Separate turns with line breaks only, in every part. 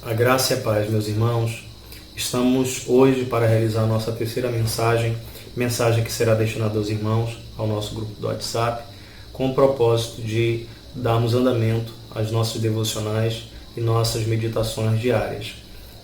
A graça e a paz, meus irmãos. Estamos hoje para realizar a nossa terceira mensagem que será destinada aos irmãos, ao nosso grupo do WhatsApp, com o propósito de darmos andamento às nossas devocionais e nossas meditações diárias.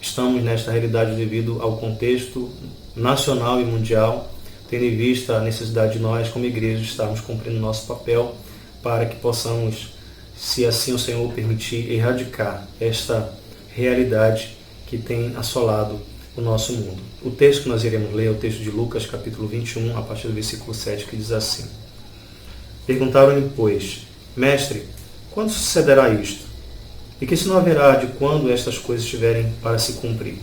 Estamos nesta realidade devido ao contexto nacional e mundial, tendo em vista a necessidade de nós, como igreja, estarmos cumprindo nosso papel para que possamos, se assim o Senhor permitir, erradicar esta realidade que tem assolado o nosso mundo. O texto que nós iremos ler é o texto de Lucas, capítulo 21, a partir do versículo 7, que diz assim: Perguntaram-lhe, pois, Mestre, quando sucederá isto? E que sinal haverá de quando estas coisas estiverem para se cumprir?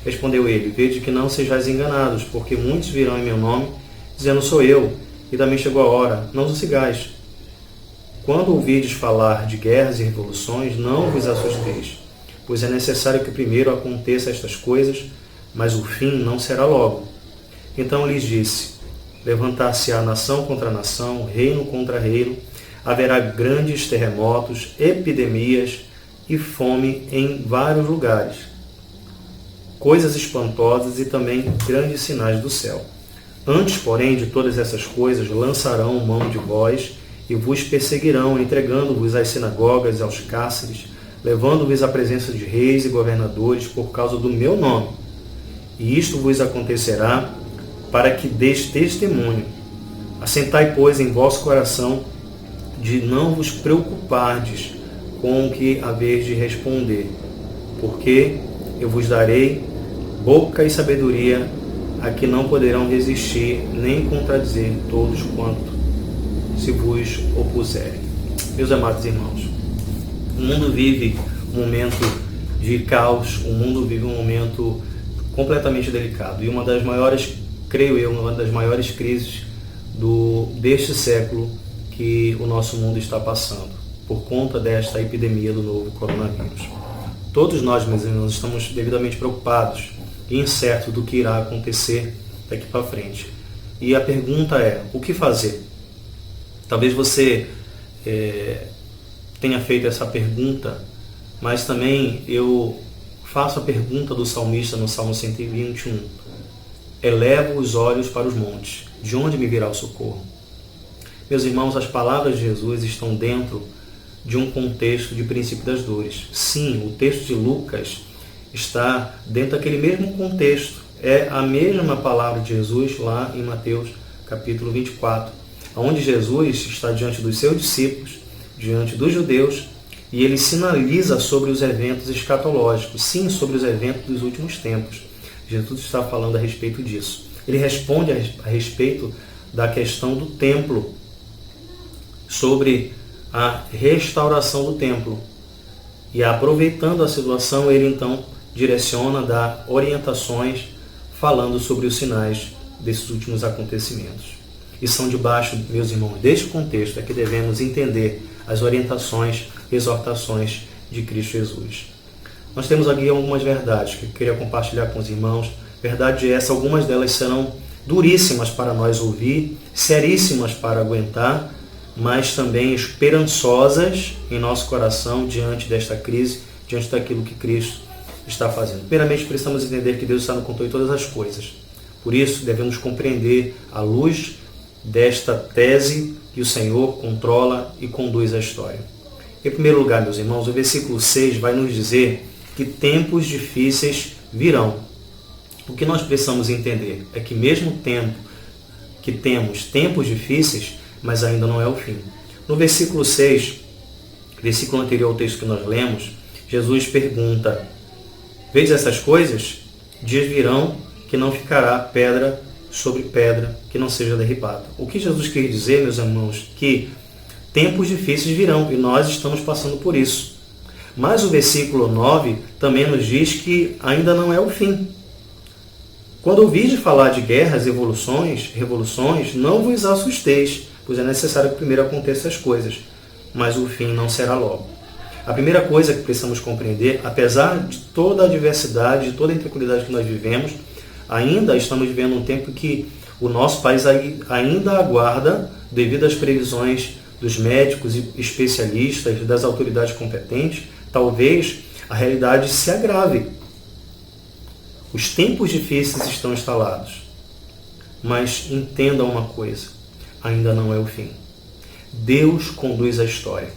Respondeu ele, vede que não sejais enganados, porque muitos virão em meu nome, dizendo sou eu, e também chegou a hora, não vos sigais. Quando ouvirdes falar de guerras e revoluções, não vos assusteis, pois é necessário que primeiro aconteça estas coisas, mas o fim não será logo. Então lhes disse, levantar-se-á nação contra nação, reino contra reino, haverá grandes terremotos, epidemias e fome em vários lugares, coisas espantosas e também grandes sinais do céu. Antes, porém, de todas essas coisas, lançarão mão de vós e vos perseguirão, entregando-vos às sinagogas e aos cárceres, levando-vos à presença de reis e governadores por causa do meu nome. E isto vos acontecerá para que deis testemunho. Assentai, pois, em vosso coração de não vos preocupardes com o que haveis de responder, porque eu vos darei boca e sabedoria a que não poderão resistir nem contradizer todos quanto se vos opuserem. Meus amados irmãos, o mundo vive um momento de caos, o mundo vive um momento completamente delicado. E uma das maiores, creio eu, uma das maiores crises deste século que o nosso mundo está passando, por conta desta epidemia do novo coronavírus. Todos nós, meus irmãos, estamos devidamente preocupados e incertos do que irá acontecer daqui para frente. E a pergunta é, o que fazer? Talvez você tenha feito essa pergunta, mas também eu faço a pergunta do salmista no Salmo 121. Elevo os olhos para os montes, de onde me virá o socorro? Meus irmãos, as palavras de Jesus estão dentro de um contexto de princípio das dores. Sim, o texto de Lucas está dentro daquele mesmo contexto. É a mesma palavra de Jesus lá em Mateus capítulo 24, onde Jesus está diante dos seus discípulos, diante dos judeus, e ele sinaliza sobre os eventos escatológicos, sim, sobre os eventos dos últimos tempos. Jesus está falando a respeito disso. Ele responde a respeito da questão do templo, sobre a restauração do templo. E aproveitando a situação, ele então direciona, dá orientações, falando sobre os sinais desses últimos acontecimentos. E são debaixo, meus irmãos, deste contexto é que devemos entender as orientações, exortações de Cristo Jesus. Nós temos aqui algumas verdades que eu queria compartilhar com os irmãos. Verdade essa, algumas delas serão duríssimas para nós ouvir, seríssimas para aguentar, mas também esperançosas em nosso coração diante desta crise, diante daquilo que Cristo está fazendo. Primeiramente, precisamos entender que Deus está no controle de todas as coisas. Por isso, devemos compreender à luz desta tese que o Senhor controla e conduz a história. Em primeiro lugar, meus irmãos, o versículo 6 vai nos dizer que tempos difíceis virão. O que nós precisamos entender é que mesmo tempo que temos tempos difíceis, mas ainda não é o fim. No versículo 6, versículo anterior ao texto que nós lemos, Jesus pergunta, veis essas coisas? Dias virão que não ficará pedra sobre pedra que não seja derribada. O que Jesus quer dizer, meus irmãos, que tempos difíceis virão e nós estamos passando por isso. Mas o versículo 9 também nos diz que ainda não é o fim. Quando ouvirdes falar de guerras, revoluções, não vos assusteis, pois é necessário que primeiro aconteçam as coisas, mas o fim não será logo. A primeira coisa que precisamos compreender, apesar de toda a diversidade, de toda a tranquilidade que nós vivemos, ainda estamos vivendo um tempo que o nosso país ainda aguarda, devido às previsões dos médicos e especialistas, das autoridades competentes, talvez a realidade se agrave. Os tempos difíceis estão instalados. Mas entendam uma coisa, ainda não é o fim. Deus conduz a história.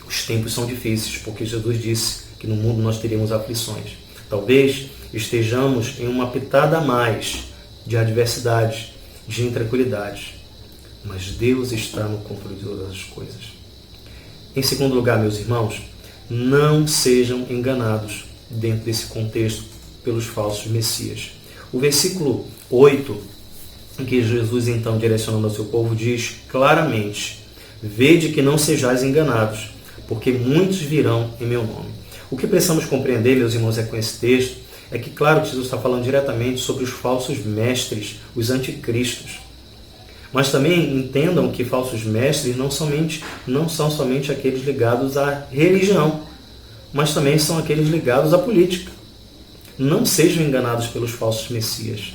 Os tempos são difíceis, porque Jesus disse que no mundo nós teríamos aflições. Talvez estejamos em uma pitada a mais de adversidades, de intranquilidades. Mas Deus está no controle de todas as coisas. Em segundo lugar, meus irmãos, não sejam enganados dentro desse contexto pelos falsos messias. O versículo 8, em que Jesus então direcionando ao seu povo, diz claramente: vede que não sejais enganados, porque muitos virão em meu nome. O que precisamos compreender, meus irmãos, com esse texto, é que, claro, que Jesus está falando diretamente sobre os falsos mestres, os anticristos. Mas também entendam que falsos mestres não são somente aqueles ligados à religião, mas também são aqueles ligados à política. Não sejam enganados pelos falsos messias.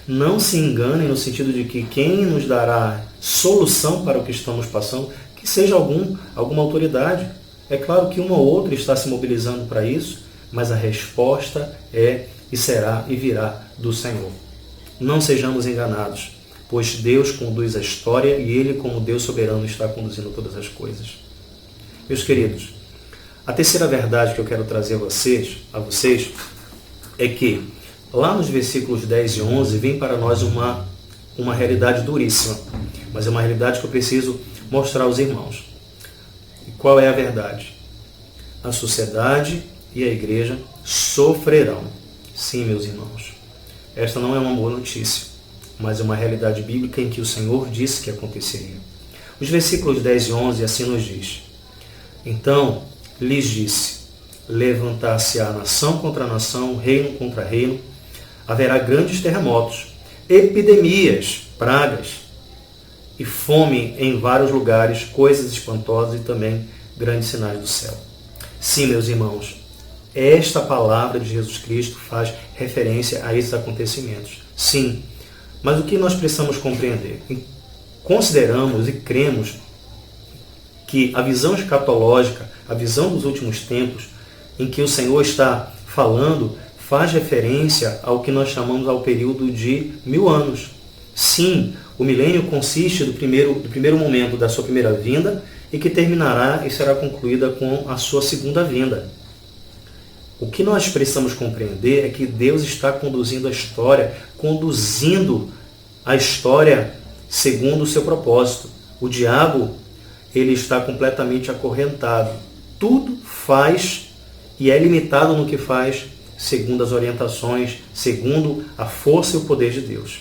Não se enganem no sentido de que quem nos dará solução para o que estamos passando, que seja alguma autoridade. É claro que uma ou outra está se mobilizando para isso, mas a resposta é e será e virá do Senhor. Não sejamos enganados, pois Deus conduz a história e Ele, como Deus soberano, está conduzindo todas as coisas. Meus queridos, a terceira verdade que eu quero trazer a vocês é que lá nos versículos 10 e 11 vem para nós uma realidade duríssima, mas é uma realidade que eu preciso mostrar aos irmãos. E qual é a verdade? A sociedade e a igreja sofrerão. Sim, meus irmãos, esta não é uma boa notícia, mas é uma realidade bíblica em que o Senhor disse que aconteceria. Os versículos 10 e 11 assim nos diz: então lhes disse, levantar-se-á nação contra nação, reino contra reino, haverá grandes terremotos, epidemias, pragas e fome em vários lugares, coisas espantosas e também grandes sinais do céu. Sim, meus irmãos, esta palavra de Jesus Cristo faz referência a esses acontecimentos. Sim, mas o que nós precisamos compreender? Consideramos e cremos que a visão escatológica, a visão dos últimos tempos, em que o Senhor está falando, faz referência ao que nós chamamos ao período de 1000 anos. Sim, o milênio consiste do primeiro momento da sua primeira vinda e que terminará e será concluída com a sua segunda vinda. O que nós precisamos compreender é que Deus está conduzindo a história segundo o seu propósito. O diabo, ele está completamente acorrentado. Tudo faz e é limitado no que faz segundo as orientações, segundo a força e o poder de Deus.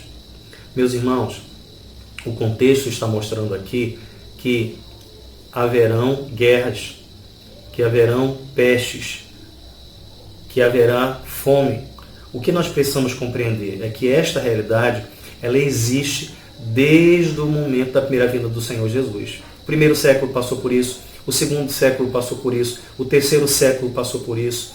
Meus irmãos, o contexto está mostrando aqui que haverão guerras, que haverão pestes, que haverá fome. O que nós precisamos compreender é que esta realidade, ela existe desde o momento da primeira vinda do Senhor Jesus. O primeiro século passou por isso, o segundo século passou por isso, o terceiro século passou por isso.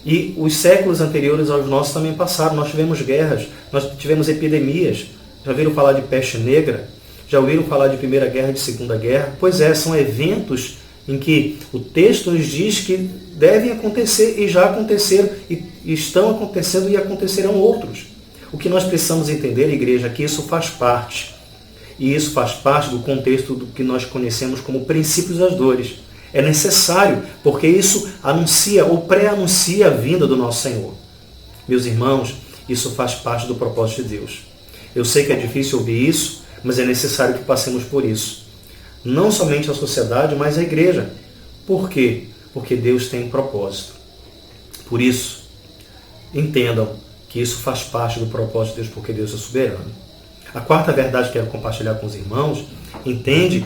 E os séculos anteriores aos nossos também passaram. Nós tivemos guerras, nós tivemos epidemias. Já ouviram falar de peste negra? Já ouviram falar de Primeira Guerra e de Segunda Guerra? Pois é, são eventos em que o texto nos diz que devem acontecer e já aconteceram, e estão acontecendo e acontecerão outros. O que nós precisamos entender, igreja, é que isso faz parte. E isso faz parte do contexto do que nós conhecemos como princípios das dores. É necessário, porque isso anuncia ou pré-anuncia a vinda do nosso Senhor. Meus irmãos, isso faz parte do propósito de Deus. Eu sei que é difícil ouvir isso, mas é necessário que passemos por isso. Não somente a sociedade, mas a igreja. Por quê? Porque Deus tem um propósito. Por isso, entendam que isso faz parte do propósito de Deus, porque Deus é soberano. A quarta verdade que eu quero compartilhar com os irmãos, entende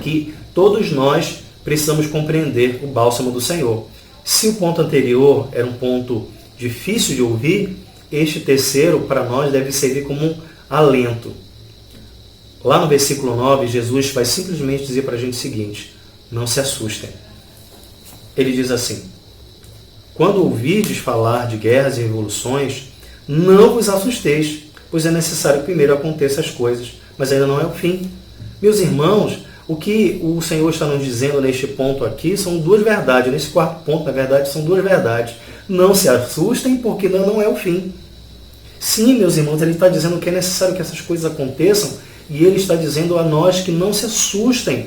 que todos nós precisamos compreender o bálsamo do Senhor. Se o ponto anterior era um ponto difícil de ouvir, este terceiro para nós deve servir como um alento. Lá no versículo 9, Jesus vai simplesmente dizer para a gente o seguinte: não se assustem. Ele diz assim: quando ouvirdes falar de guerras e revoluções, não vos assusteis, pois é necessário que primeiro aconteçam as coisas, mas ainda não é o fim. Meus irmãos, O que o Senhor está nos dizendo neste ponto aqui são duas verdades. Nesse quarto ponto, na verdade, são duas verdades. Não se assustem, porque não é o fim. Sim, meus irmãos, ele está dizendo que é necessário que essas coisas aconteçam, e ele está dizendo a nós que não se assustem.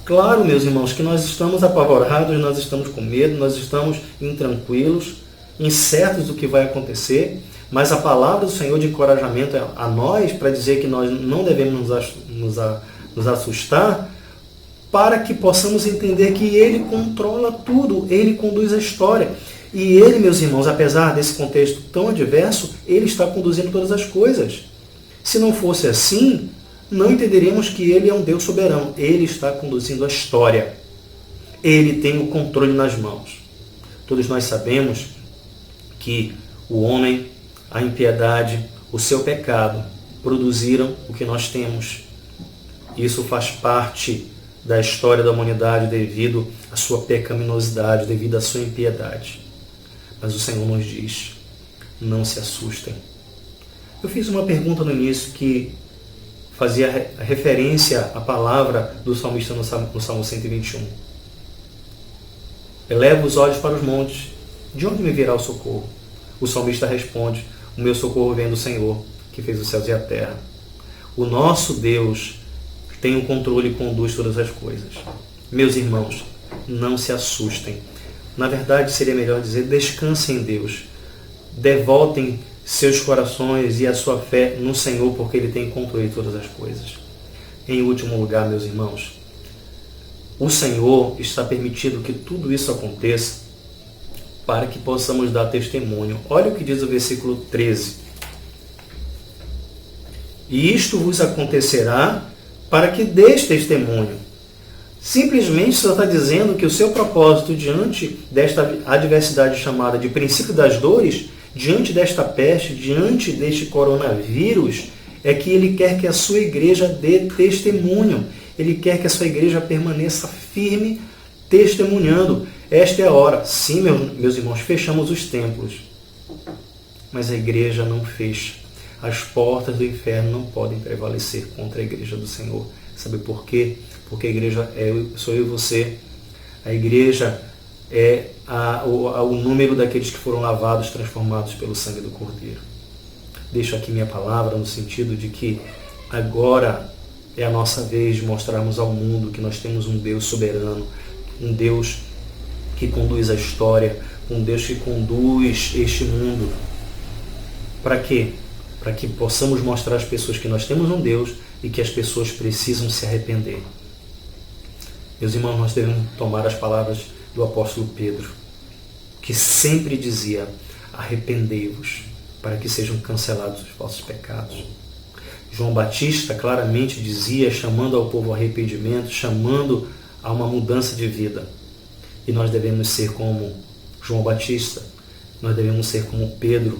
Claro, meus irmãos, que nós estamos apavorados, nós estamos com medo, nós estamos intranquilos, incertos do que vai acontecer, mas a palavra do Senhor de encorajamento a nós, para dizer que nós não devemos nos assustar, para que possamos entender que Ele controla tudo, Ele conduz a história. E Ele, meus irmãos, apesar desse contexto tão adverso, Ele está conduzindo todas as coisas. Se não fosse assim, não entenderíamos que Ele é um Deus soberano. Ele está conduzindo a história. Ele tem o controle nas mãos. Todos nós sabemos que o homem, a impiedade, o seu pecado produziram o que nós temos. Isso faz parte da história da humanidade devido à sua pecaminosidade, devido à sua impiedade. Mas o Senhor nos diz, não se assustem. Eu fiz uma pergunta no início que fazia referência à palavra do salmista no Salmo 121. Eleva os olhos para os montes. De onde me virá o socorro? O salmista responde, o meu socorro vem do Senhor, que fez os céus e a terra. O nosso Deus tem o controle e conduz todas as coisas. Meus irmãos, não se assustem. Na verdade, seria melhor dizer, descansem em Deus. Devoltem seus corações e a sua fé no Senhor, porque Ele tem controle de todas as coisas. Em último lugar, meus irmãos, o Senhor está permitindo que tudo isso aconteça para que possamos dar testemunho. Olha o que diz o versículo 13. E isto vos acontecerá para que deis testemunho. Simplesmente só está dizendo que o seu propósito diante desta adversidade chamada de princípio das dores, diante desta peste, diante deste coronavírus, é que Ele quer que a sua igreja dê testemunho. Ele quer que a sua igreja permaneça firme, testemunhando. Esta é a hora. Sim, meus irmãos, fechamos os templos. Mas a igreja não fecha. As portas do inferno não podem prevalecer contra a igreja do Senhor. Sabe por quê? Porque a igreja sou eu e você. A igreja é o número daqueles que foram lavados, transformados pelo sangue do Cordeiro. Deixo aqui minha palavra no sentido de que agora é a nossa vez de mostrarmos ao mundo que nós temos um Deus soberano, um Deus que conduz a história, um Deus que conduz este mundo. Para quê? Para que possamos mostrar às pessoas que nós temos um Deus e que as pessoas precisam se arrepender. Meus irmãos, nós devemos tomar as palavras do apóstolo Pedro, que sempre dizia, arrependei-vos, para que sejam cancelados os vossos pecados. João Batista claramente dizia, chamando ao povo ao arrependimento, chamando a uma mudança de vida. E nós devemos ser como João Batista, nós devemos ser como Pedro,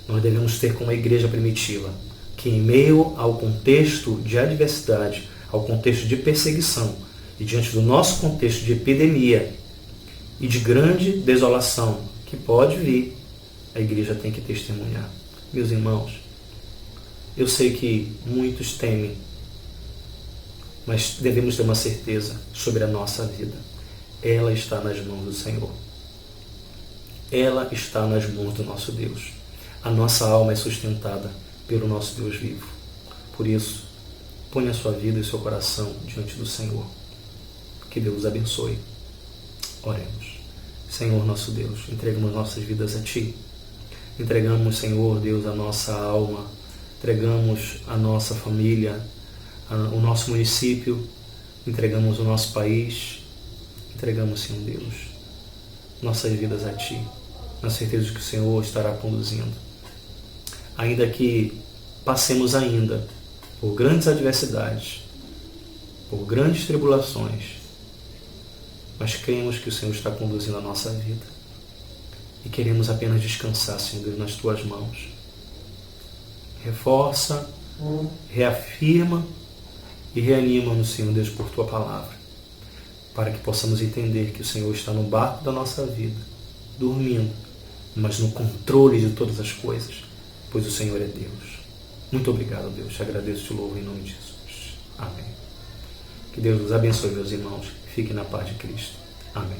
nós devemos ser como a igreja primitiva, que em meio ao contexto de adversidade, ao contexto de perseguição, e diante do nosso contexto de epidemia e de grande desolação que pode vir, a igreja tem que testemunhar. Meus irmãos, eu sei que muitos temem, mas devemos ter uma certeza sobre a nossa vida. Ela está nas mãos do Senhor. Ela está nas mãos do nosso Deus. A nossa alma é sustentada pelo nosso Deus vivo. Por isso, ponha a sua vida e seu coração diante do Senhor. Que Deus os abençoe. Oremos. Senhor nosso Deus, entregamos nossas vidas a Ti. Entregamos, Senhor Deus, a nossa alma. Entregamos a nossa família, o nosso município. Entregamos o nosso país. Entregamos, Senhor Deus, nossas vidas a Ti, na certeza de que o Senhor estará conduzindo. Ainda que passemos ainda por grandes adversidades, por grandes tribulações, mas cremos que o Senhor está conduzindo a nossa vida. E queremos apenas descansar, Senhor Deus, nas Tuas mãos. Reforça, reafirma e reanima-nos, Senhor Deus, por Tua palavra, para que possamos entender que o Senhor está no barco da nossa vida, dormindo, mas no controle de todas as coisas, pois o Senhor é Deus. Muito obrigado, Deus. Te agradeço e te louvo em nome de Jesus. Amém. Que Deus os abençoe, meus irmãos. Fiquem na paz de Cristo. Amém.